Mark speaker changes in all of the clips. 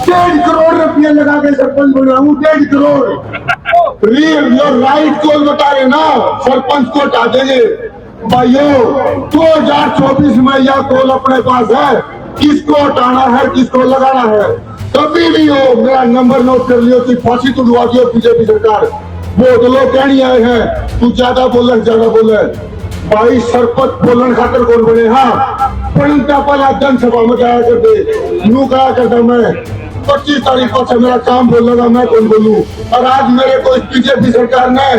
Speaker 1: 1.5 करोड़ रुपये लगा के सरपंच बना हूँ, 1.5 करोड़। रियल राइट को बता रहे ना, सरपंच को हटा देंगे। भाइयों 2024 में यह कॉल अपने पास है, किसको हटाना है किसको लगाना है। कभी भी हो मेरा नंबर नोट कर लियो कि फांसी तुड़वा दियो बीजेपी सरकार। वो तो लोग कहनी आए हैं तू ज्यादा बोले। भाई सरपंच बोलन खातर कौन बने। हाँ पढ़ता पहला जनसभा में जाया करते, नू कहा करता मैं 25 तारीख को से मेरा काम बोलेगा, मैं कौन बोलूं। और आज मेरे को इस बीजेपी सरकार ने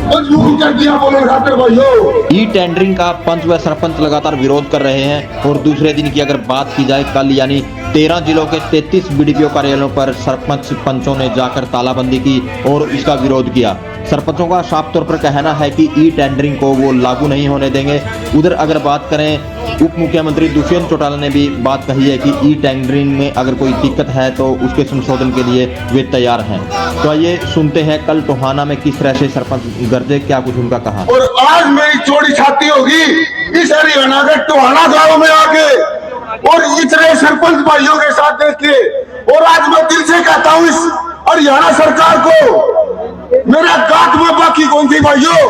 Speaker 1: मजबूर कर दिया बोलने खातिर। भाइयों
Speaker 2: ई टेंडरिंग का पंच व सरपंच लगातार विरोध कर रहे हैं और दूसरे दिन की अगर बात की जाए कल यानी 13 जिलों के 33 बीडीपीओ कार्यालयों पर सरपंच पंचों ने जाकर तालाबंदी की और इसका विरोध किया। सरपंचों का साफ तौर पर कहना है कि ई टेंडरिंग को वो लागू नहीं होने देंगे। उधर अगर बात करें उप मुख्यमंत्री दुष्यंत चौटाला ने भी बात कही है कि ई टेंडरिंग में अगर कोई दिक्कत है तो उसके संशोधन के लिए वे तैयार हैं। तो आइए सुनते हैं कल टोहाना में किस तरह से सरपंच गर्जे, क्या कुछ उनका कहा।
Speaker 1: और आज मेरी चोरी छाती होगी इस हरियाणा के टोहाना गांव में आके और इतने सरपंच भाइयों के साथ देख के। और आज मैं दिल से कहता हूँ इस हरियाणा सरकार को, मेरा गांठ में बाकी कौन थी भाइयों,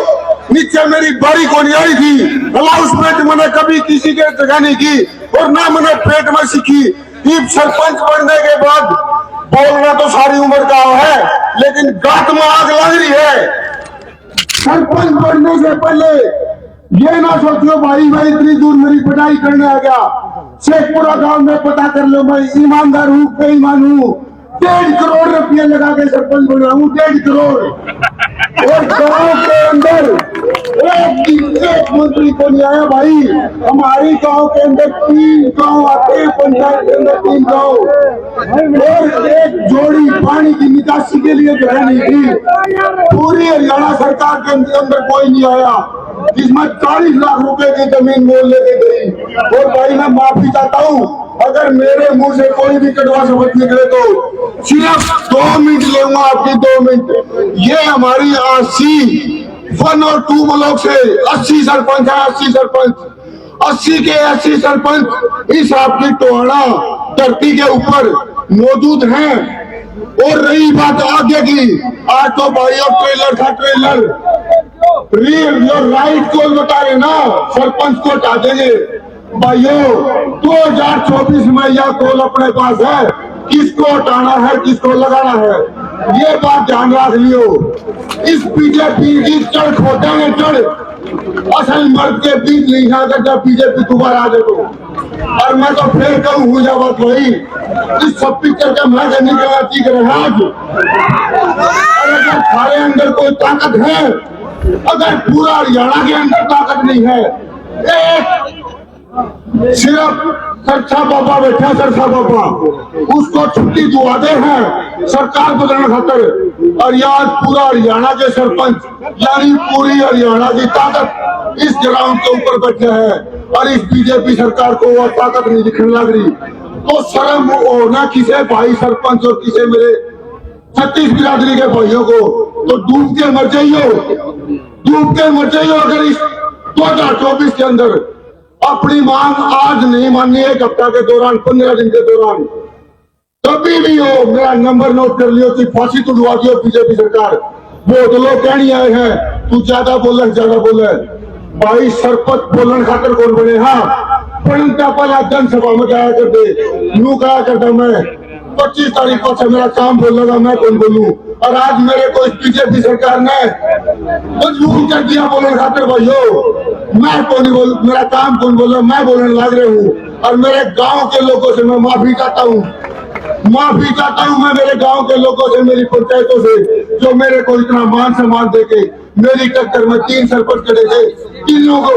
Speaker 1: नीचे मेरी बारी को नहीं आई थी। अलाउंसमेंट मैंने कभी किसी के जगह नहीं की और ना मैंने पेट में सीखी। सरपंच बनने के बाद बोलना तो सारी उम्र का है, लेकिन गांठ में आग लग रही है। सरपंच बनने से पहले ये ना सोचियो भाई मैं इतनी दूर मेरी पढ़ाई करने आ गया। शेखपुरा गांव में पता कर लो मैं ईमानदार हूँ बेईमान हूँ। 1.5 करोड़ रुपये लगा के सरपंच बना हूँ, 1.5 करोड़। और गांव के अंदर एक मंत्री को नहीं आया भाई। हमारी गांव के अंदर 3 गांव आते हैं, पंचायत के अंदर 3 गांव और एक जोड़ी पानी की निकासी के लिए जगह नहीं थी। पूरी हरियाणा सरकार के अंदर कोई नहीं आया जिसमें 40 लाख रुपए की जमीन मोल लेके गई। और भाई मैं माफी चाहता हूँ अगर मेरे मुंह से कोई भी कड़वा शब्द निकले तो सिर्फ 2 मिनट लूंगा आपकी, 2 मिनट। ये हमारी 1 और 2 ब्लॉक से 80 सरपंच है, 80 सरपंच, 80 के 80 सरपंच इस आपकी टोहाना धरती के ऊपर मौजूद हैं। और रही बात आगे की, आज तो भाई अब ट्रेलर था ट्रेलर। रियल राइट को बता रहे ना, सरपंच को हटा देंगे। भाइयों 2024 में यह कॉल अपने पास है, किसको हटाना है किसको लगाना है। ये बात ध्यान रख लियो। इस बीजेपी की चढ़ खोटेंगे चढ़, असल मर्द के बीच नहीं आकर जब बीजेपी दोबारा आ जाए तो। और मैं तो फिर कहूँ हुई बात वही, इस सब पिक्चर का मैं निकलना सीख रहे आज। अगर हमारे अंदर कोई ताकत है, अगर पूरा हरियाणा के अंदर ताकत नहीं है, एक सिर्फ सरसा बाबा बैठा, सरसा बाबा उसको छुट्टी दुआते हैं सरकार बदलने खातर। और आज पूरा हरियाणा के सरपंच यानी पूरी हरियाणा की ताकत इस ग्राउंड के ऊपर बैठे हैं और इस बीजेपी सरकार को वो ताकत नहीं दिखने लग रही। तो शर्म होना किसे भाई सरपंच और किसे मेरे 36 बिरादरी के भाइयों को, तो डूब के मर जाइयो, डूब के मर जाइयो। अगर इस 2024 के अंदर अपनी मांग आज नहीं माननी है, 1 हफ्ता के दौरान 15 दिन के दौरान कभी भी हो मेरा नंबर नोट कर लियो कि फांसी तुड़वा दियो बीजेपी सरकार। वो तो लोग कहनी आए हैं तू ज्यादा बोले। भाई सरपंच बोलन खातर कौन बने। हाँ पढ़ता पहला जनसभा में जाया करते, नू कहा करता मैं 25 तारीख को से मेरा काम बोलेगा, मैं कौन बोलूं। और आज मेरे को इस बीजेपी सरकार ने मजबूर कर दिया बोलने खातिर। भाइयों मैं कौन बोल, मेरा काम कौन बोला, मैं बोलने लग रहा हूँ। और मेरे गांव के लोगों से मैं माफी चाहता हूँ मैं मेरे गांव के लोगों से, मेरी पंचायतों से, जो मेरे को इतना मान सम्मान देके मेरी टक्कर में 3 सरपंच खड़े थे, 3 लोगों को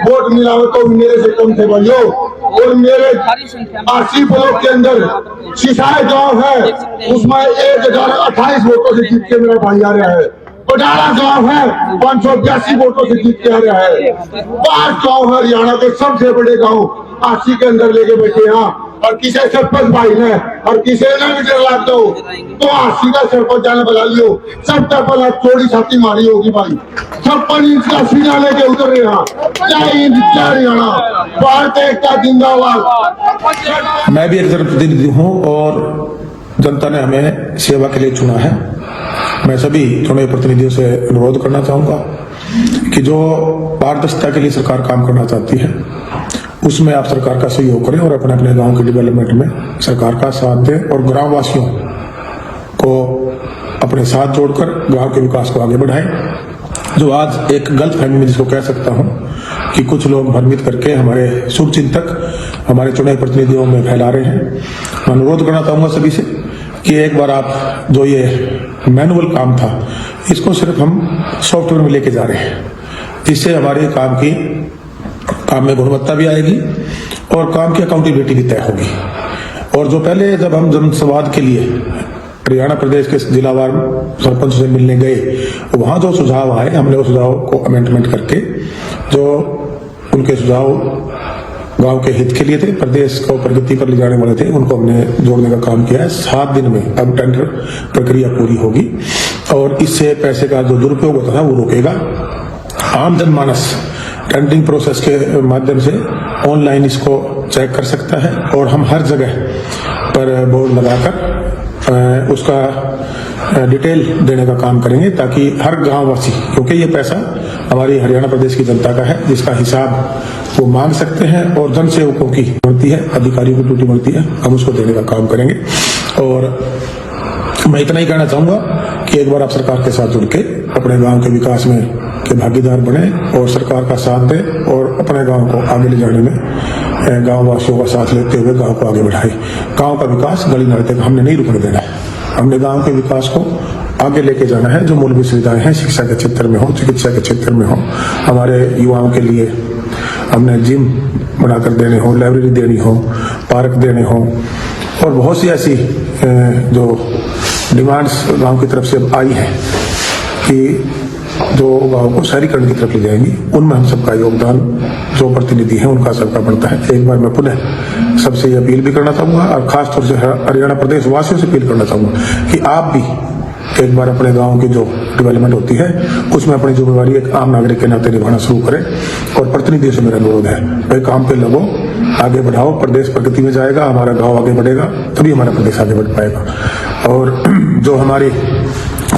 Speaker 1: वोट मिला हो तो मेरे से कम थे भाइयों। और मेरे 80 ब्लॉक के अंदर सिसाई गांव है, उसमें 1028 वोटों से जीत के मेरा भाई आ रहा है। पटारा गांव है 582 वोटों से जीत के आ रहा है। 5 गांव हरियाणा के सबसे बड़े गांव 80 के अंदर लेके बैठे। यहाँ और किसी सरपंच भाई ने और किसी ने भी डर दो तो हाथी का सरपंच जाने बुला लियो, सबसे पहले चोरी छाती मारी होगी भाई। सरपंच इसका सीना लेके उतर रहे हैं। जय हिंद, जय हरियाणा, भारत एकता जिंदाबाद।
Speaker 3: मैं भी एक जनप्रतिनिधि हूँ और जनता ने हमें सेवा के लिए चुना है। मैं सभी चुने प्रतिनिधियों से अनुरोध करना चाहूंगा कि जो पारदर्शिता के लिए सरकार काम करना चाहती है उसमें आप सरकार का सहयोग करें और अपने अपने गांव के डेवलपमेंट में सरकार का साथ दें और ग्राम वासियों को अपने साथ जोड़कर गांव के विकास को आगे बढ़ाएं। जो आज एक गलत फहमी में जिसको कह सकता हूं कि कुछ लोग भ्रमित करके हमारे शुभचिंतक हमारे चुने प्रतिनिधियों में फैला रहे हैं। मैं अनुरोध करना चाहूंगा सभी से कि एक बार आप जो ये मैनुअल काम था इसको सिर्फ हम सॉफ्टवेयर में लेके जा रहे हैं, जिससे हमारे काम में गुणवत्ता भी आएगी और काम की अकाउंटेबिलिटी भी तय होगी। और जो पहले जब हम जनसंवाद के लिए हरियाणा प्रदेश के जिलावार सरपंच से मिलने गए वहां जो सुझाव आए हमने उस सुझाव को अमेंडमेंट करके जो उनके सुझाव गांव के हित के लिए थे, प्रदेश को प्रगति पर ले जाने वाले थे, उनको हमने जोड़ने का काम किया है। 7 दिन में अब टेंडर प्रक्रिया पूरी होगी और इससे पैसे का जो दुरुपयोग होता था वो रुकेगा। आम जनमानस टेंडरिंग प्रोसेस के माध्यम से ऑनलाइन इसको चेक कर सकता है और हम हर जगह पर बोर्ड लगाकर उसका डिटेल देने का काम करेंगे ताकि हर गांव वासी, क्योंकि ये पैसा हमारी हरियाणा प्रदेश की जनता का है जिसका हिसाब वो मांग सकते हैं और जन सेवकों की बढ़ती है, अधिकारियों की ड्यूटी बढ़ती है, हम उसको देने का काम करेंगे। और मैं इतना ही कहना चाहूंगा कि एक बार आप सरकार के साथ जुड़ के अपने गांव के विकास में के भागीदार बने और सरकार का साथ दें और अपने गांव को आगे ले जाने में गांव वासियों का साथ लेते हुए गांव को आगे बढ़ाए। गांव का विकास गली नाले तक हमने नहीं रुकने देना है, हमने गांव के विकास को आगे लेके जाना है। जो मूलभूत सुविधाएं हैं, शिक्षा के क्षेत्र में हो, चिकित्सा के क्षेत्र में हो, हमारे युवाओं के लिए हमने जिम बनाकर देने हो, लाइब्रेरी देनी हो, पार्क देने हो और बहुत सी ऐसी जो डिमांड्स गांव की तरफ से आई है कि जो गांव को शहरीकरण की तरफ ले जाएंगी, उनमें हम सबका योगदान जो प्रतिनिधि है उनका सबका बढ़ता है। एक बार मैं पुनः सबसे ये अपील भी करना चाहूंगा और खासतौर से हरियाणा प्रदेश वासियों से अपील करना चाहूंगा कि आप भी एक बार अपने गांव की जो डेवलपमेंट होती है उसमें अपनी जिम्मेवारी एक आम नागरिक के नाते निभाना शुरू करें। और प्रतिनिधियों से मेरा अनुरोध है, भाई काम पे लगो, आगे बढ़ाओ, प्रदेश प्रगति में जाएगा, हमारा गांव आगे बढ़ेगा तभी हमारा प्रदेश आगे बढ़ पाएगा। और जो हमारी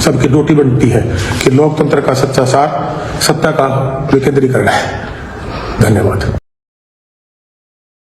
Speaker 3: सबकी ड्यूटी बनती है कि लोकतंत्र का सच्चा सार सत्ता का विकेंद्रीकरण है। धन्यवाद।